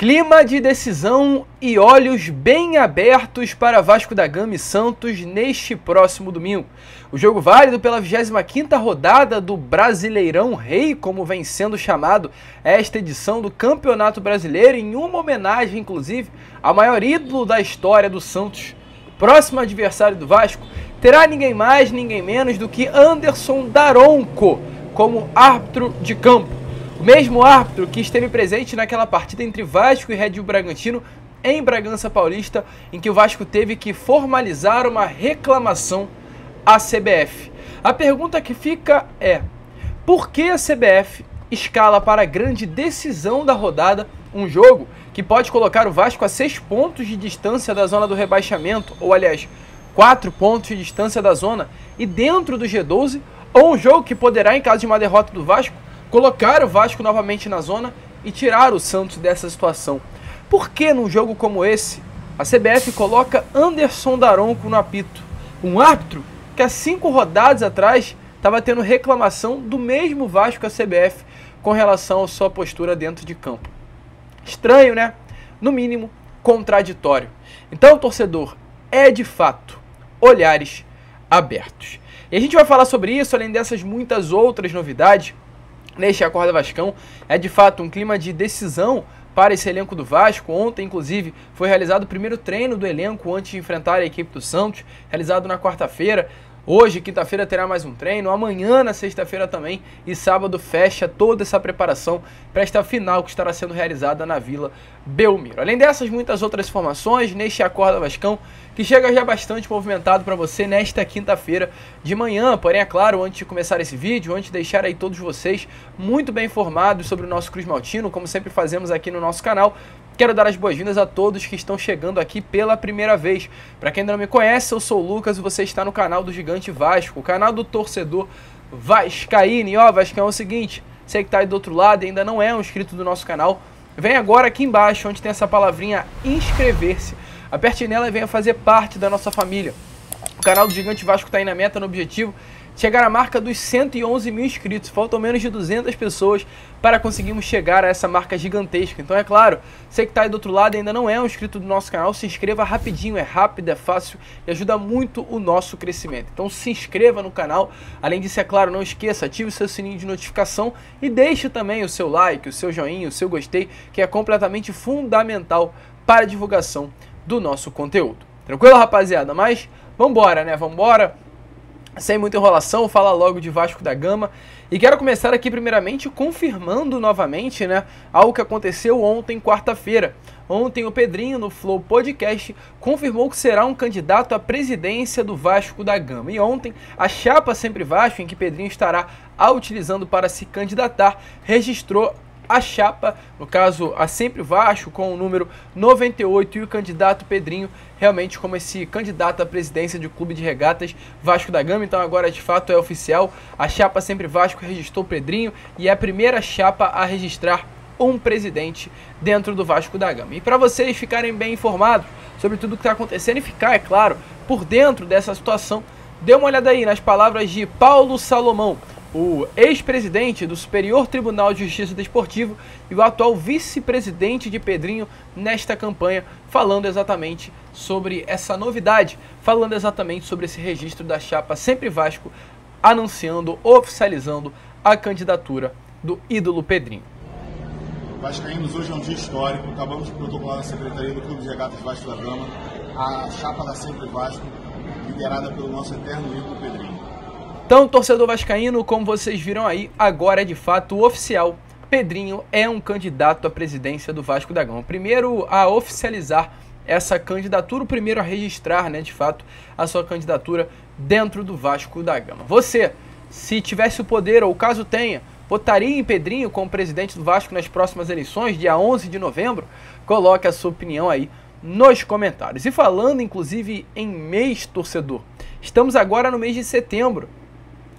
Clima de decisão e olhos bem abertos para Vasco da Gama e Santos neste próximo domingo. O jogo válido pela 25ª rodada do Brasileirão Rei, como vem sendo chamado esta edição do Campeonato Brasileiro, em uma homenagem, inclusive, ao maior ídolo da história do Santos. Próximo adversário do Vasco terá ninguém mais, ninguém menos do que Anderson Daronco como árbitro de campo. O mesmo árbitro que esteve presente naquela partida entre Vasco e Red Bull Bragantino em Bragança Paulista, em que o Vasco teve que formalizar uma reclamação à CBF. A pergunta que fica é: por que a CBF escala para a grande decisão da rodada um jogo que pode colocar o Vasco a 6 pontos de distância da zona do rebaixamento, ou aliás, 4 pontos de distância da zona e dentro do G12, ou um jogo que poderá, em caso de uma derrota do Vasco, colocar o Vasco novamente na zona e tirar o Santos dessa situação? Por que num jogo como esse a CBF coloca Anderson Daronco no apito? Um árbitro que há 5 rodadas atrás estava tendo reclamação do mesmo Vasco que a CBF com relação à sua postura dentro de campo. Estranho, né? No mínimo, contraditório. Então, torcedor, é de fato olhares abertos. E a gente vai falar sobre isso, além dessas muitas outras novidades. Neste Acorda Vascão, é de fato um clima de decisão para esse elenco do Vasco. Ontem, inclusive, foi realizado o primeiro treino do elenco antes de enfrentar a equipe do Santos, realizado na quarta-feira. Hoje, quinta-feira, terá mais um treino, amanhã, na sexta-feira também, e sábado fecha toda essa preparação para esta final que estará sendo realizada na Vila Belmiro. Além dessas, muitas outras informações neste Acorda Vascão, que chega já bastante movimentado para você nesta quinta-feira de manhã. Porém, é claro, antes de começar esse vídeo, antes de deixar aí todos vocês muito bem informados sobre o nosso Cruz Maltino, como sempre fazemos aqui no nosso canal, quero dar as boas-vindas a todos que estão chegando aqui pela primeira vez. Para quem ainda não me conhece, eu sou o Lucas e você está no canal do Gigante Vasco, o canal do torcedor vascaíno. E ó, Vascão, é o seguinte, você que está aí do outro lado e ainda não é um inscrito do nosso canal, vem agora aqui embaixo, onde tem essa palavrinha inscrever-se. Aperte nela e venha fazer parte da nossa família. O canal do Gigante Vasco está aí na meta, no objetivo de chegar à marca dos 111 mil inscritos. Faltam menos de 200 pessoas para conseguirmos chegar a essa marca gigantesca. Então, é claro, você que está aí do outro lado e ainda não é um inscrito do nosso canal, se inscreva rapidinho, é rápido, é fácil e ajuda muito o nosso crescimento. Então, se inscreva no canal. Além disso, é claro, não esqueça, ative o seu sininho de notificação e deixe também o seu like, o seu joinha, o seu gostei, que é completamente fundamental para a divulgação do nosso conteúdo. Tranquilo, rapaziada? Mas vambora, né? Vambora. Sem muita enrolação, fala logo de Vasco da Gama. E quero começar aqui primeiramente confirmando novamente, né, algo que aconteceu ontem, quarta-feira. Ontem o Pedrinho, no Flow Podcast, confirmou que será um candidato à presidência do Vasco da Gama. E ontem, a chapa Sempre Vasco, em que Pedrinho estará utilizando para se candidatar, registrou a chapa, no caso a Sempre Vasco, com o número 98 e o candidato Pedrinho realmente como esse candidato à presidência do Clube de Regatas Vasco da Gama. Então agora de fato é oficial, a chapa Sempre Vasco registrou Pedrinho e é a primeira chapa a registrar um presidente dentro do Vasco da Gama. E para vocês ficarem bem informados sobre tudo que está acontecendo e ficar, é claro, por dentro dessa situação, dê uma olhada aí nas palavras de Paulo Salomão, o ex-presidente do Superior Tribunal de Justiça Desportivo e o atual vice-presidente de Pedrinho nesta campanha, falando exatamente sobre essa novidade, falando exatamente sobre esse registro da chapa Sempre Vasco, anunciando, oficializando a candidatura do ídolo Pedrinho. Vascaínos, hoje é um dia histórico, acabamos de protocolar na Secretaria do Clube de Regatas Vasco da Gama a chapa da Sempre Vasco, liderada pelo nosso eterno ídolo Pedrinho. Então, torcedor vascaíno, como vocês viram aí, agora é de fato oficial. Pedrinho é um candidato à presidência do Vasco da Gama. O primeiro a oficializar essa candidatura, o primeiro a registrar, né, de fato, a sua candidatura dentro do Vasco da Gama. Você, se tivesse o poder, ou caso tenha, votaria em Pedrinho como presidente do Vasco nas próximas eleições, dia 11 de novembro? Coloque a sua opinião aí nos comentários. E falando, inclusive, em mês, torcedor, estamos agora no mês de setembro.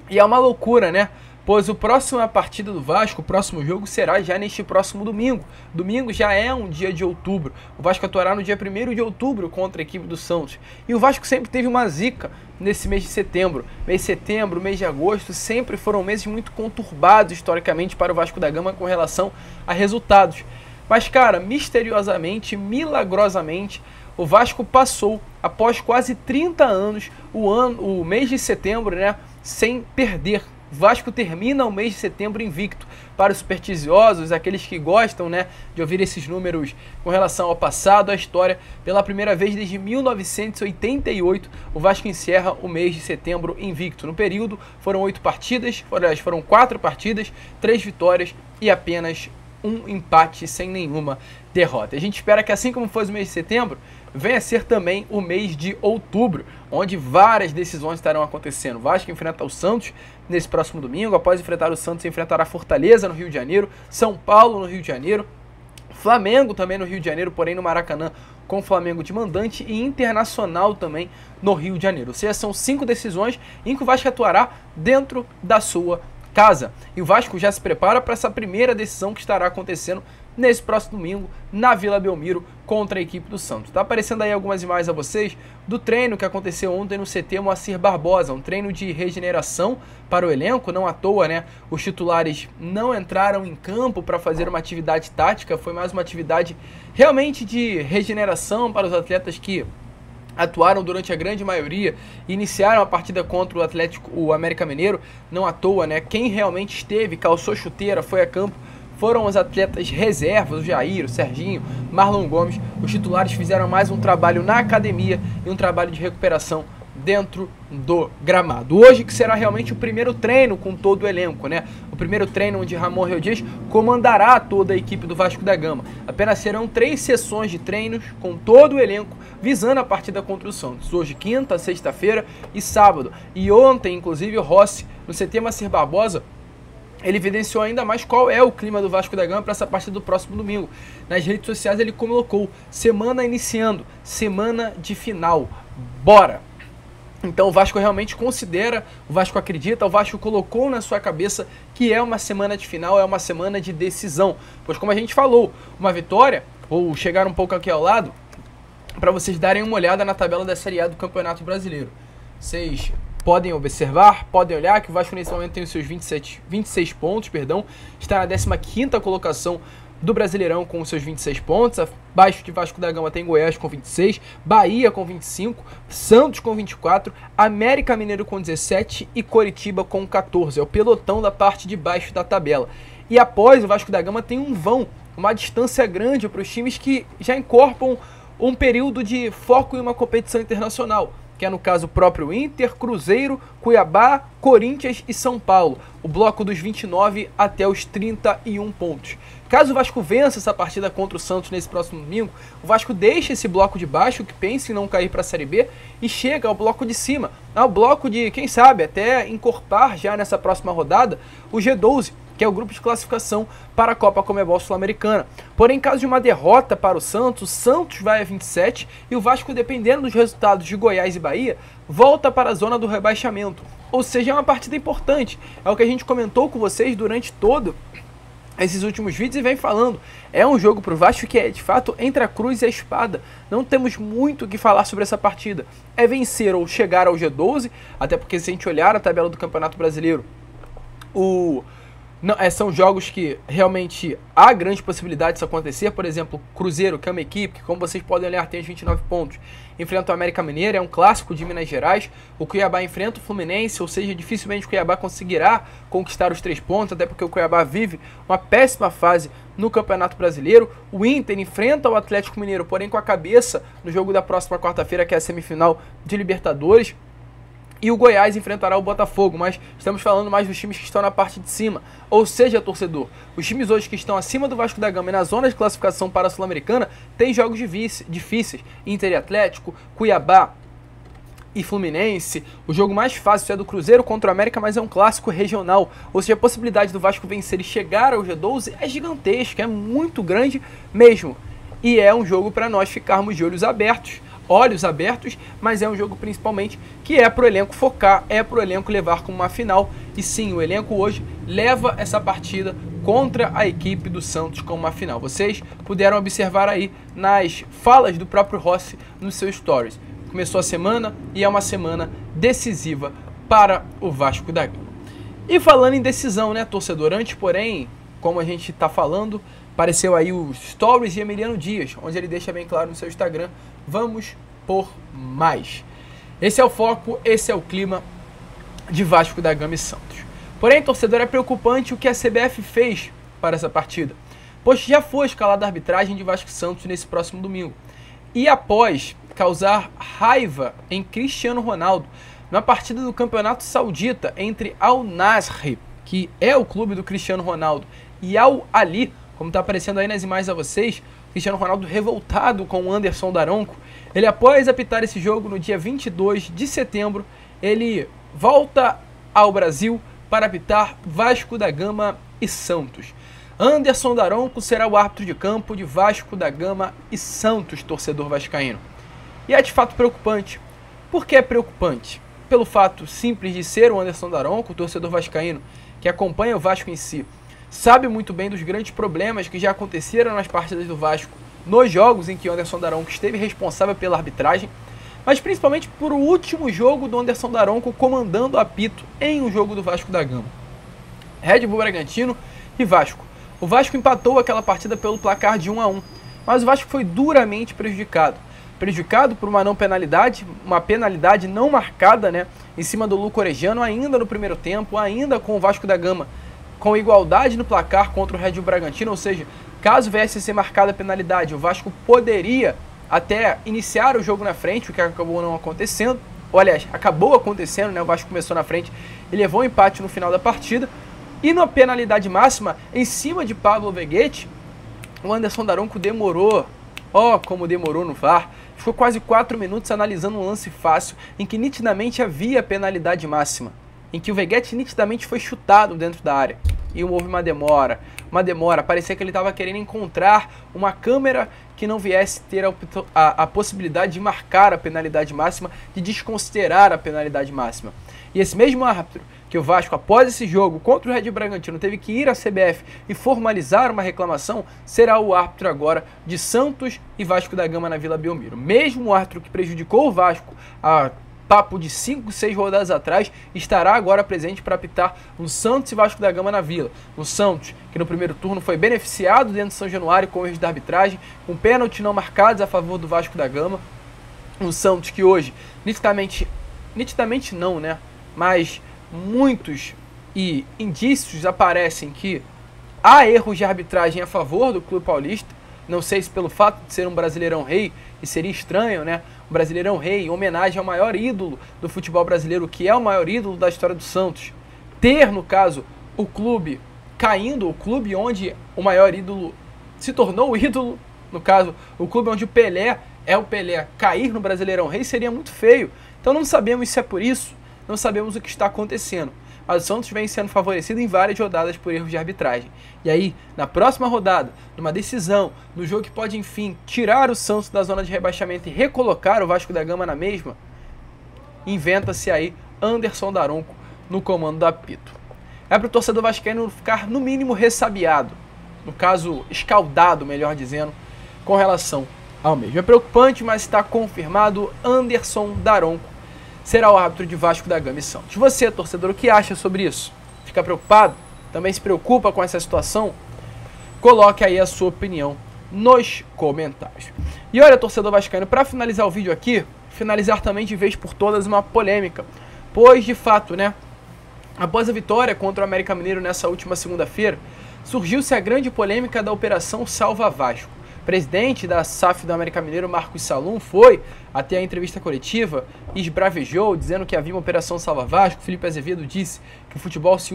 E é uma loucura, né? Pois a próxima partida do Vasco, o próximo jogo, será já neste próximo domingo. Domingo já é um dia de outubro. O Vasco atuará no dia 1º de outubro contra a equipe do Santos. E o Vasco sempre teve uma zica nesse mês de setembro. Mês de setembro, mês de agosto, sempre foram meses muito conturbados historicamente para o Vasco da Gama com relação a resultados. Mas, cara, misteriosamente, milagrosamente, o Vasco passou, após quase 30 anos, o mês de setembro, né, sem perder. O Vasco termina o mês de setembro invicto. Para os supersticiosos, aqueles que gostam, né, de ouvir esses números com relação ao passado, à história, pela primeira vez desde 1988, o Vasco encerra o mês de setembro invicto. No período, foram 8 partidas, foram 4 partidas, 3 vitórias e apenas um empate sem nenhuma derrota. A gente espera que, assim como foi o mês de setembro, venha a ser também o mês de outubro, onde várias decisões estarão acontecendo. O Vasco enfrenta o Santos nesse próximo domingo. Após enfrentar o Santos, enfrentará Fortaleza no Rio de Janeiro, São Paulo no Rio de Janeiro, Flamengo também no Rio de Janeiro, porém no Maracanã com o Flamengo de mandante, e Internacional também no Rio de Janeiro. Ou seja, são 5 decisões em que o Vasco atuará dentro da sua casa. E o Vasco já se prepara para essa primeira decisão que estará acontecendo nesse próximo domingo na Vila Belmiro contra a equipe do Santos. Tá aparecendo aí algumas imagens a vocês do treino que aconteceu ontem no CT Moacir Barbosa, um treino de regeneração para o elenco. Não à toa, né, os titulares não entraram em campo para fazer uma atividade tática, foi mais uma atividade realmente de regeneração para os atletas que atuaram durante a grande maioria e iniciaram a partida contra o América Mineiro. Não à toa, né, quem realmente esteve, calçou chuteira, foi a campo, foram os atletas reservas, o Jair, o Serginho, Marlon Gomes. Os titulares fizeram mais um trabalho na academia e um trabalho de recuperação dentro do gramado. Hoje que será realmente o primeiro treino com todo o elenco, né? O primeiro treino onde Ramon Reodias comandará toda a equipe do Vasco da Gama. Apenas serão 3 sessões de treinos com todo o elenco visando a partida contra o Santos. Hoje, quinta, sexta-feira e sábado. E ontem, inclusive, o Rossi, no CT Moacir Barbosa, ele evidenciou ainda mais qual é o clima do Vasco da Gama para essa partida do próximo domingo. Nas redes sociais ele colocou: semana iniciando, semana de final, bora! Então o Vasco realmente considera, o Vasco acredita, o Vasco colocou na sua cabeça que é uma semana de final, é uma semana de decisão. Pois, como a gente falou, uma vitória, ou chegar um pouco aqui ao lado, para vocês darem uma olhada na tabela da Série A do Campeonato Brasileiro. Vocês podem observar, podem olhar que o Vasco nesse momento tem os seus 26 pontos, está na 15ª colocação do Brasileirão com os seus 26 pontos. Abaixo de Vasco da Gama tem Goiás com 26, Bahia com 25, Santos com 24, América Mineiro com 17 e Coritiba com 14. É o pelotão da parte de baixo da tabela. E após o Vasco da Gama tem um vão, uma distância grande para os times que já incorporam um período de foco em uma competição internacional, que é no caso o próprio Inter, Cruzeiro, Cuiabá, Corinthians e São Paulo. O bloco dos 29 até os 31 pontos. Caso o Vasco vença essa partida contra o Santos nesse próximo domingo, o Vasco deixa esse bloco de baixo, que pensa em não cair para a Série B, e chega ao bloco de cima, ao bloco de, quem sabe, até incorporar já nessa próxima rodada o G12, que é o grupo de classificação para a Copa Conmebol Sul-Americana. Porém, em caso de uma derrota para o Santos vai a 27 e o Vasco, dependendo dos resultados de Goiás e Bahia, volta para a zona do rebaixamento. Ou seja, é uma partida importante. É o que a gente comentou com vocês durante todo esses últimos vídeos e vem falando. É um jogo para o Vasco que é, de fato, entre a cruz e a espada. Não temos muito o que falar sobre essa partida. É vencer ou chegar ao G12, até porque se a gente olhar a tabela do Campeonato Brasileiro, são jogos que realmente há grande possibilidade disso acontecer. Por exemplo, Cruzeiro, que é uma equipe que, como vocês podem olhar, tem os 29 pontos, enfrenta o América Mineiro, é um clássico de Minas Gerais. O Cuiabá enfrenta o Fluminense, ou seja, dificilmente o Cuiabá conseguirá conquistar os 3 pontos, até porque o Cuiabá vive uma péssima fase no Campeonato Brasileiro. O Inter enfrenta o Atlético Mineiro, porém com a cabeça no jogo da próxima quarta-feira, que é a semifinal de Libertadores. E o Goiás enfrentará o Botafogo, mas estamos falando mais dos times que estão na parte de cima. Ou seja, torcedor, os times hoje que estão acima do Vasco da Gama e na zona de classificação para a Sul-Americana têm jogos difíceis. Inter e Atlético, Cuiabá e Fluminense. O jogo mais fácil é do Cruzeiro contra o América, mas é um clássico regional. Ou seja, a possibilidade do Vasco vencer e chegar ao G12 é gigantesca, é muito grande mesmo. E é um jogo para nós ficarmos de olhos abertos, mas é um jogo principalmente que é pro elenco focar, é pro elenco levar como uma final. E sim, o elenco hoje leva essa partida contra a equipe do Santos como uma final. Vocês puderam observar aí nas falas do próprio Rossi nos seus stories. Começou a semana e é uma semana decisiva para o Vasco da Gama. E falando em decisão, né, torcedor? Antes, porém, como a gente está falando, Apareceu aí os stories de Emiliano Dias, onde ele deixa bem claro no seu Instagram: vamos por mais. Esse é o foco, esse é o clima de Vasco da Gama e Santos. Porém, torcedor, é preocupante o que a CBF fez para essa partida, pois já foi escalada a arbitragem de Vasco e Santos nesse próximo domingo. E após causar raiva em Cristiano Ronaldo, na partida do Campeonato Saudita entre Al Nassr, que é o clube do Cristiano Ronaldo, e Al Ahly, como está aparecendo aí nas imagens a vocês, Cristiano Ronaldo revoltado com o Anderson Daronco, ele, após apitar esse jogo no dia 22 de setembro, ele volta ao Brasil para apitar Vasco da Gama e Santos. Anderson Daronco será o árbitro de campo de Vasco da Gama e Santos, torcedor vascaíno. E é de fato preocupante. Por que é preocupante? Pelo fato simples de ser o Anderson Daronco, o torcedor vascaíno que acompanha o Vasco em si, sabe muito bem dos grandes problemas que já aconteceram nas partidas do Vasco, nos jogos em que o Anderson Daronco esteve responsável pela arbitragem, mas principalmente por o último jogo do Anderson Daronco comandando o apito em um jogo do Vasco da Gama. Red Bull Bragantino e Vasco. O Vasco empatou aquela partida pelo placar de 1-1, mas o Vasco foi duramente prejudicado. Prejudicado por uma não penalidade, uma penalidade não marcada, né, em cima do Luco Orejano ainda no primeiro tempo, ainda com o Vasco da Gama com igualdade no placar contra o Red Bull Bragantino, ou seja, caso viesse a ser marcada a penalidade, o Vasco poderia até iniciar o jogo na frente, o que acabou não acontecendo, ou aliás, acabou acontecendo, né, o Vasco começou na frente e levou um empate no final da partida, e na penalidade máxima, em cima de Pablo Veguete, o Anderson Daronco demorou, como demorou no VAR, ficou quase 4 minutos analisando um lance fácil, em que nitidamente havia penalidade máxima, em que o Veguete nitidamente foi chutado dentro da área, e houve uma demora, parecia que ele estava querendo encontrar uma câmera que não viesse ter a possibilidade de marcar a penalidade máxima, de desconsiderar a penalidade máxima. E esse mesmo árbitro que o Vasco, após esse jogo contra o Red Bull Bragantino, teve que ir à CBF e formalizar uma reclamação, será o árbitro agora de Santos e Vasco da Gama na Vila Belmiro. Mesmo o árbitro que prejudicou o Vasco a papo de 5, 6 rodadas atrás, estará agora presente para apitar no Santos e Vasco da Gama na Vila. No Santos, que no primeiro turno foi beneficiado dentro de São Januário com erros da arbitragem, com pênaltis não marcados a favor do Vasco da Gama. Um Santos que hoje, nitidamente não, né? Mas muitos indícios aparecem que há erros de arbitragem a favor do clube paulista. Não sei se pelo fato de ser um Brasileirão Rei, e seria estranho, né? Um Brasileirão Rei, em homenagem ao maior ídolo do futebol brasileiro, que é o maior ídolo da história do Santos, ter, no caso, o clube caindo, o clube onde o maior ídolo se tornou o ídolo, no caso, o clube onde o Pelé é o Pelé, cair no Brasileirão Rei seria muito feio. Então não sabemos se é por isso, não sabemos o que está acontecendo. Mas o Santos vem sendo favorecido em várias rodadas por erros de arbitragem. E aí, na próxima rodada, numa decisão, no jogo que pode, enfim, tirar o Santos da zona de rebaixamento e recolocar o Vasco da Gama na mesma, inventa-se aí Anderson Daronco no comando do apito. É para o torcedor vascaíno ficar, no mínimo, ressabiado, no caso, escaldado, melhor dizendo, com relação ao mesmo. É preocupante, mas está confirmado: Anderson Daronco será o árbitro de Vasco da Gama e Santos. Você, torcedor, o que acha sobre isso? Fica preocupado? Também se preocupa com essa situação? Coloque aí a sua opinião nos comentários. E olha, torcedor vascaíno, para finalizar o vídeo aqui, finalizar também de vez por todas uma polêmica. Pois, de fato, né, após a vitória contra o América Mineiro nessa última segunda-feira, surgiu-se a grande polêmica da Operação Salva Vasco. O presidente da SAF do América Mineiro, Marcos Salum, foi até a entrevista coletiva e esbravejou, dizendo que havia uma Operação Salva Vasco. Felipe Azevedo disse que o futebol se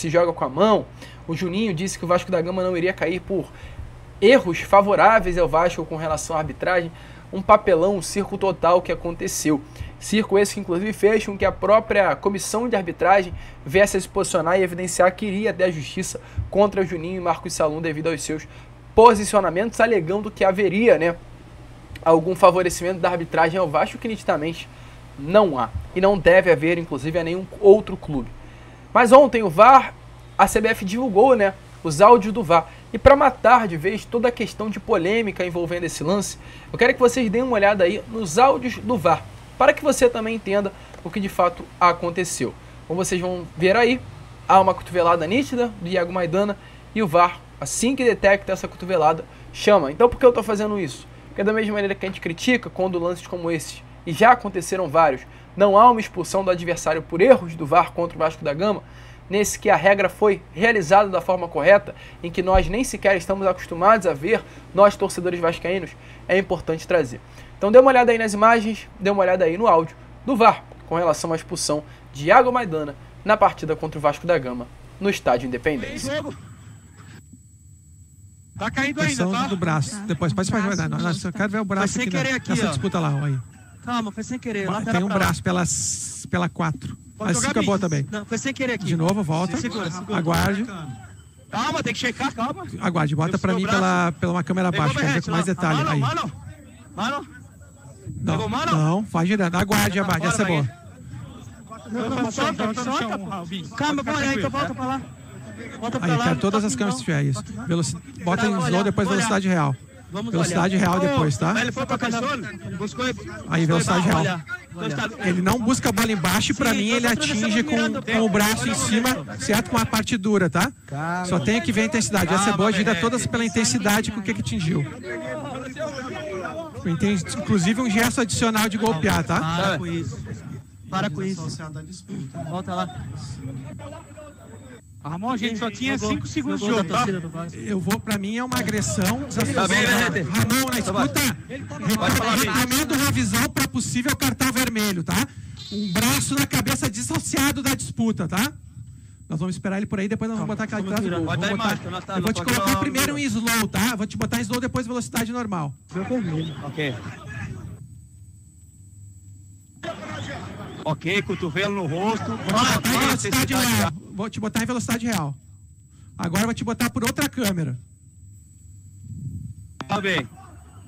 joga com a mão. O Juninho disse que o Vasco da Gama não iria cair por erros favoráveis ao Vasco com relação à arbitragem. Um papelão, um circo total que aconteceu. Circo esse que inclusive fez com que a própria comissão de arbitragem viesse a se posicionar e evidenciar que iria até a justiça contra Juninho e Marcos Salum devido aos seus posicionamentos, alegando que haveria, né, algum favorecimento da arbitragem ao Vasco, que nitidamente não há. E não deve haver, inclusive, a nenhum outro clube. Mas ontem o VAR, a CBF divulgou, né, os áudios do VAR. E para matar de vez toda a questão de polêmica envolvendo esse lance, eu quero que vocês deem uma olhada aí nos áudios do VAR, para que você também entenda o que de fato aconteceu. Como vocês vão ver aí, há uma cotovelada nítida do Iago Maidana e o VAR assim que detecta essa cotovelada, chama. Então por que eu estou fazendo isso? Porque da mesma maneira que a gente critica quando lances como esses, e já aconteceram vários, não há uma expulsão do adversário por erros do VAR contra o Vasco da Gama, nesse que a regra foi realizada da forma correta, em que nós nem sequer estamos acostumados a ver, nós torcedores vascaínos, é importante trazer. Então dê uma olhada aí nas imagens, dê uma olhada aí no áudio do VAR, com relação à expulsão de Iago Maidana na partida contra o Vasco da Gama, no Estádio Independência. Tá caindo ainda, tá? Do braço. Depois, pode fazer. Nossa, eu quero ver o braço aqui, nessa disputa lá, aí. Calma, foi sem querer. Tem um braço pela 4. Mas fica boa também. Não, foi sem querer aqui. De novo, volta. Segura. Aguarde. Calma, tem que checar, calma. Aguarde, bota pra mim pela uma câmera abaixo, quero ver com mais detalhe. Aí. Mano. Não, faz direto. Aguarde, abaixo. Essa é boa. Solta. Calma, bora aí, então volta pra lá. Aí, quero todas as câmeras fiéis. Bota em slow, depois velocidade real. Velocidade real depois, tá? Ele foi pra Caixona? Aí, velocidade real. Ele não busca a bola embaixo e pra mim ele atinge com o braço em cima, certo? Com a parte dura, tá? Só tem que ver a intensidade. Essa é boa, gira todas pela intensidade com o que atingiu. Inclusive um gesto adicional de golpear, tá? Para com isso. Volta lá. Ramon, a gente só tinha 5 segundos de jogo, tá? Eu vou, pra mim é uma agressão. Tá bem, né, Ramon, na escuta, recomendo revisão para possível cartão vermelho, tá? Um braço na cabeça dissociado da disputa, tá? Nós vamos esperar ele por aí, depois nós vamos botar aquela de trás do gol. Eu vou te colocar primeiro em slow, tá? Vou te botar em slow, depois velocidade normal. Ok. Ok, cotovelo no rosto. Vou te botar em velocidade real. Agora eu vou te botar por outra câmera. Tá bem.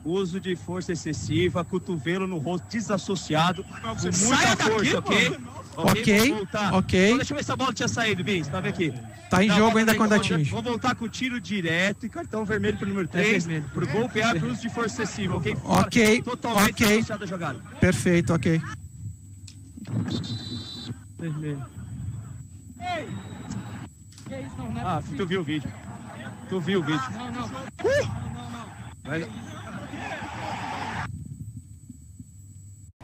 Uso de força excessiva, cotovelo no rosto desassociado. Com muita força, ok? Ok. Então, deixa eu ver se a bola tinha saído, Bins. Tá vendo aqui? Tá em jogo ainda quando atinge. Vou voltar com o tiro direto e cartão vermelho pro número 3. Pro golpear pro uso de força excessiva, ok? Ok. Totalmente desassociado da jogada. Perfeito, ok. Vermelho. Ah, tu viu o vídeo.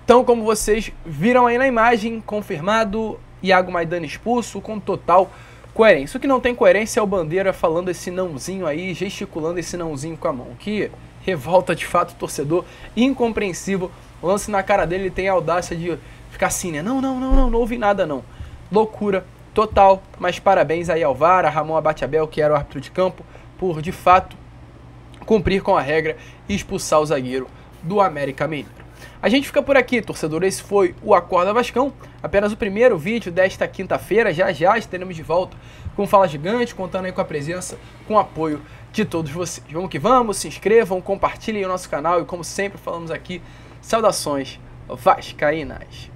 Então, como vocês viram aí na imagem, confirmado, Iago Maidana expulso com total coerência. O que não tem coerência é o Bandeira falando esse nãozinho aí, gesticulando esse nãozinho com a mão, que revolta de fato o torcedor, incompreensível. O lance na cara dele, ele tem a audácia de ficar assim, né? Não ouvi nada não. Loucura total, mas parabéns aí ao VAR, a Ramon Abateabel, que era o árbitro de campo, por de fato cumprir com a regra e expulsar o zagueiro do América Mineiro. A gente fica por aqui, torcedor. Esse foi o Acorda Vascão, apenas o primeiro vídeo desta quinta-feira. Já estaremos de volta com Fala Gigante, contando aí com a presença, com o apoio de todos vocês. Vamos que vamos, se inscrevam, compartilhem o nosso canal e, como sempre falamos aqui, saudações vascaínas.